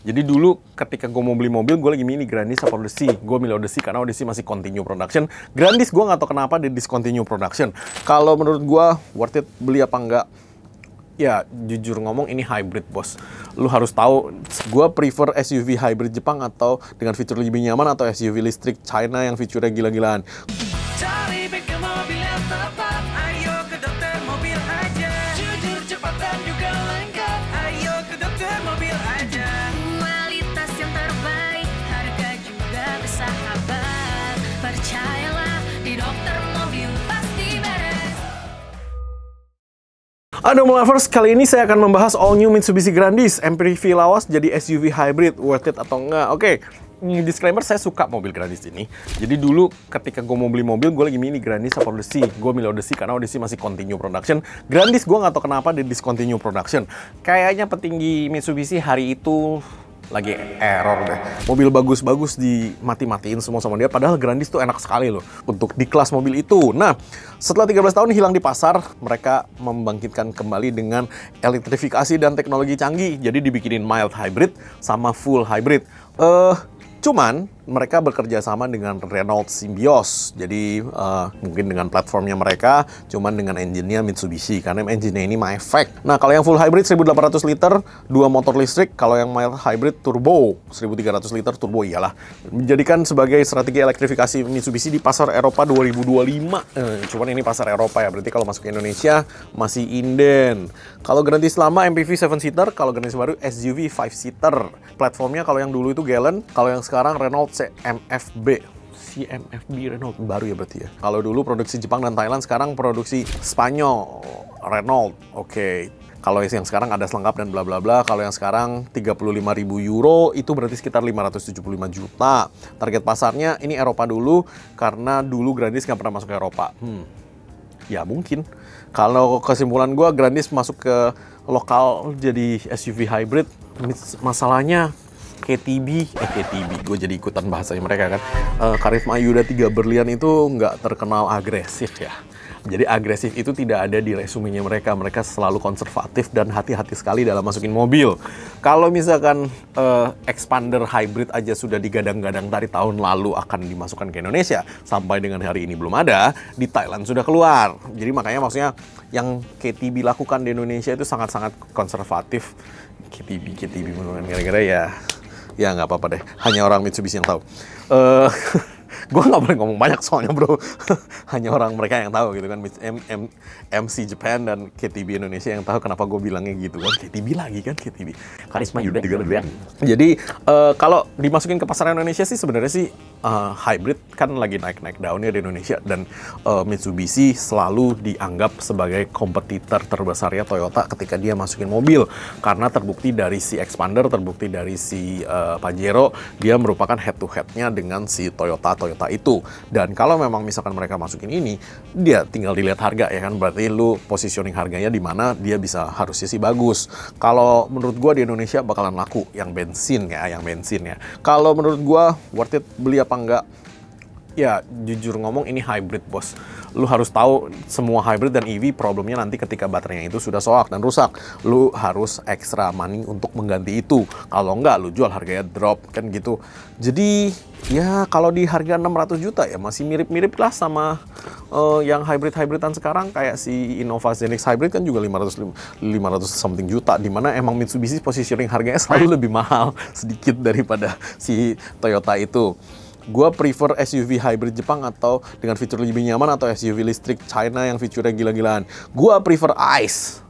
Jadi dulu ketika gue mau beli mobil, gue lagi milih Grandis apa Odyssey. Gue milih Odyssey karena Odyssey masih continue production. Grandis gue nggak tahu kenapa dia discontinue production. Kalau menurut gue worth it beli apa enggak? Ya jujur ngomong ini hybrid bos. Lu harus tahu, gue prefer SUV hybrid Jepang atau dengan fitur lebih nyaman, atau SUV listrik China yang fiturnya gila-gilaan. Cari bengkel mobil yang tepat, ayo ke Dokter Mobil aja. Jujur, cepat dan juga lengkap, ayo ke Dokter Mobil aja. Kualitas yang terbaik, harga juga bersahabat. Percayalah, di Dokter Mobil pasti beres. Halo lovers, kali ini saya akan membahas all new Mitsubishi Grandis MPV lawas jadi SUV hybrid, worth it atau enggak. Oke. Disclaimer, saya suka mobil Grandis ini. Jadi dulu ketika gue mau beli mobil, gue lagi milih Grandis apa Odyssey. Gue milih Odyssey karena Odyssey masih continue production. Grandis gue nggak tahu kenapa dia discontinue production. Kayaknya petinggi Mitsubishi hari itu lagi error deh. Mobil bagus-bagus dimati-matiin semua sama dia. Padahal Grandis tuh enak sekali loh untuk di kelas mobil itu. Nah, setelah 13 tahun hilang di pasar, mereka membangkitkan kembali dengan elektrifikasi dan teknologi canggih. Jadi dibikinin mild hybrid sama full hybrid. Cuman mereka bekerja sama dengan Renault Symbioz. Jadi mungkin dengan platformnya mereka, cuman dengan engine-nya Mitsubishi. Karena engine-nya ini MyFact. Nah, kalau yang full hybrid 1800 liter, 2 motor listrik. Kalau yang mild hybrid turbo 1300 liter turbo, iyalah. Menjadikan sebagai strategi elektrifikasi Mitsubishi di pasar Eropa 2025. Cuman ini pasar Eropa ya, berarti kalau masuk ke Indonesia masih inden. Kalau Grandis lama MPV 7-seater, kalau Grandis baru SUV 5-seater. Platformnya kalau yang dulu itu Galant, kalau yang sekarang Renault CMFB. Renault baru ya berarti ya. Kalau dulu produksi Jepang dan Thailand, sekarang produksi Spanyol Renault. Oke. Kalau yang sekarang ada selengkap dan bla bla bla. Kalau yang sekarang 35.000 euro itu berarti sekitar 575 juta. Target pasarnya ini Eropa dulu karena dulu Grandis nggak pernah masuk ke Eropa. Ya mungkin. Kalau kesimpulan gue, Grandis masuk ke lokal jadi SUV hybrid. Masalahnya KTB, gue jadi ikutan bahasanya mereka kan. Karisma Yuda 3 berlian itu nggak terkenal agresif ya. Jadi agresif itu tidak ada di resumenya mereka. Mereka selalu konservatif dan hati-hati sekali dalam masukin mobil. Kalau misalkan expander hybrid aja sudah digadang-gadang dari tahun lalu akan dimasukkan ke Indonesia, sampai dengan hari ini belum ada, di Thailand sudah keluar. Jadi makanya maksudnya yang KTB lakukan di Indonesia itu sangat-sangat konservatif. KTB menurut kira-kira ya nggak apa-apa deh. Hanya orang Mitsubishi yang tahu. Gue nggak boleh ngomong banyak soalnya bro. Hanya orang mereka yang tahu gitu kan. MC Japan dan KTB Indonesia yang tahu kenapa gue bilangnya gitu kan. KTB lagi kan, KTB. Karisma Yuda 3 berlian. Jadi kalau dimasukin ke pasar Indonesia sih sebenarnya sih hybrid kan lagi naik-naik daunnya di Indonesia. Dan Mitsubishi selalu dianggap sebagai kompetitor terbesarnya Toyota ketika dia masukin mobil. Karena terbukti dari si Expander, terbukti dari si Pajero, dia merupakan head-to-headnya dengan si Toyota itu. Dan kalau memang misalkan mereka masukin ini, dia tinggal dilihat harga ya kan. Berarti lu positioning harganya di mana dia bisa, harusnya sih bagus. Kalau menurut gua di Indonesia bakalan laku yang bensin ya. Kalau menurut gua worth it beli apa enggak? Ya jujur ngomong ini hybrid bos. Lu harus tahu semua hybrid dan EV problemnya nanti ketika baterainya itu sudah soak dan rusak. Lu harus extra money untuk mengganti itu. Kalau enggak lu jual harganya drop kan gitu. Jadi ya kalau di harga 600 juta ya masih mirip-mirip lah sama yang hybrid-hybridan sekarang. Kayak si Innova Zenix Hybrid kan juga 500 something juta. Dimana emang Mitsubishi positioning harganya selalu lebih mahal sedikit daripada si Toyota itu. Gue prefer SUV hybrid Jepang atau dengan fitur lebih nyaman, atau SUV listrik China yang fiturnya gila-gilaan. Gue prefer ICE.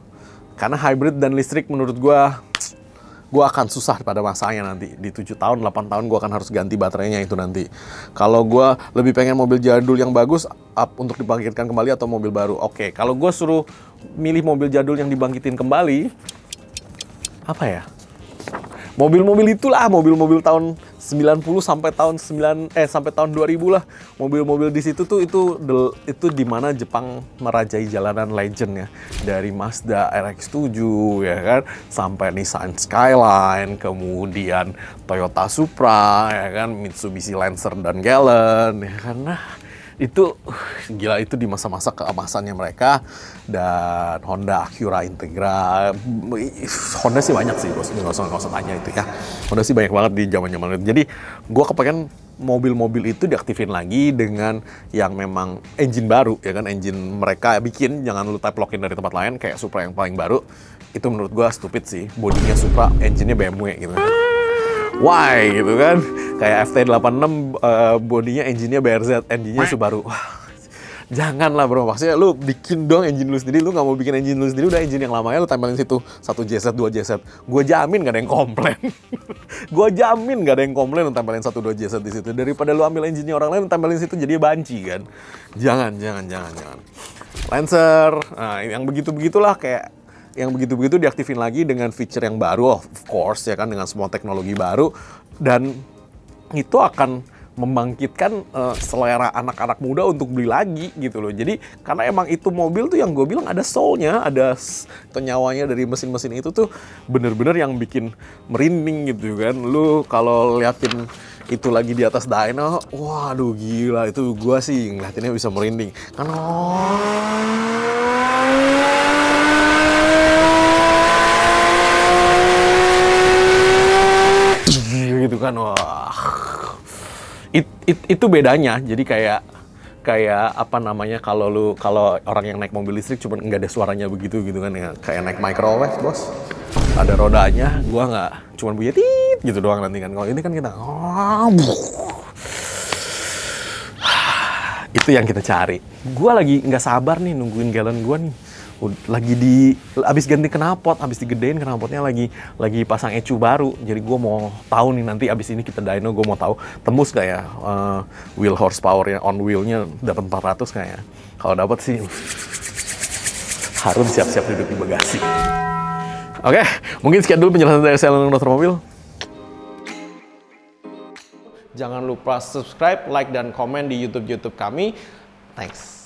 Karena hybrid dan listrik menurut gue akan susah pada masanya nanti. Di 7 tahun, 8 tahun gue akan harus ganti baterainya itu nanti. Kalau gue lebih pengen mobil jadul yang bagus untuk dibangkitkan kembali atau mobil baru. Oke, kalau gue suruh milih mobil jadul yang dibangkitin kembali, apa ya? Mobil-mobil itulah, mobil-mobil tahun 90 sampai tahun 2000 lah. Mobil-mobil di situ tuh itu di mana Jepang merajai jalanan legend ya. Dari Mazda RX-7 ya kan, sampai Nissan Skyline, kemudian Toyota Supra ya kan, Mitsubishi Lancer dan Galant ya kan. Nah, Itu gila, itu di masa-masa keemasannya mereka. Dan Honda Acura Integra, Honda sih banyak sih bos, nggak usah tanya itu ya. Honda sih banyak banget di zaman-zaman itu. Jadi gue kepengen mobil-mobil itu diaktifin lagi dengan yang memang engine baru ya kan, engine mereka bikin, jangan lu type lock-in dari tempat lain kayak Supra yang paling baru. Itu menurut gue stupid sih, bodinya Supra, engine-nya BMW gitu. Why gitu kan, kayak FT86 bodinya engine-nya BRZ, engine-nya Subaru. Wah, janganlah bro, maksudnya lu bikin dong engine lu sendiri. Lu nggak mau bikin engine lu sendiri, udah engine yang lamanya lu tempelin situ 1 JZ 2 JZ, gue jamin gak ada yang komplain. Gue jamin gak ada yang komplain lu tempelin 1 2 JZ di situ, daripada lu ambil engine-nya orang lain tempelin situ jadi banci kan. Jangan. Lancer, nah yang begitulah, kayak yang begitu-begitu diaktifin lagi dengan feature yang baru, of course ya kan, dengan semua teknologi baru, dan itu akan membangkitkan selera anak-anak muda untuk beli lagi gitu loh. Jadi karena emang itu mobil tuh yang gue bilang ada soul-nya, ada nyawanya dari mesin-mesin itu tuh bener-bener yang bikin merinding gitu kan. Lu kalau liatin itu lagi di atas dyno, waduh gila, itu gue sih ngeliatinnya bisa merinding kan. Gitu kan, wah, itu bedanya. Jadi kayak apa namanya, kalau orang yang naik mobil listrik cuma nggak ada suaranya begitu gitu kan ya, kayak naik microwave bos, ada rodanya, gua nggak cuma bunyi tit gitu doang nanti kan. Kalau ini kan kita itu yang kita cari. Gua lagi nggak sabar nih nungguin Galen gua nih. Lagi abis ganti knalpot, abis digedein knalpotnya, lagi pasang ECU baru. Jadi gue mau tahu nih nanti abis ini kita dyno, gue mau tahu tembus gak ya wheel horsepower-nya, on wheel-nya dapat 400 gak ya. Kalau dapat sih Harun siap-siap duduk di bagasi. Oke, mungkin sekian dulu penjelasan dari saya, Dokter Mobil. Jangan lupa subscribe, like, dan komen di YouTube kami. Thanks.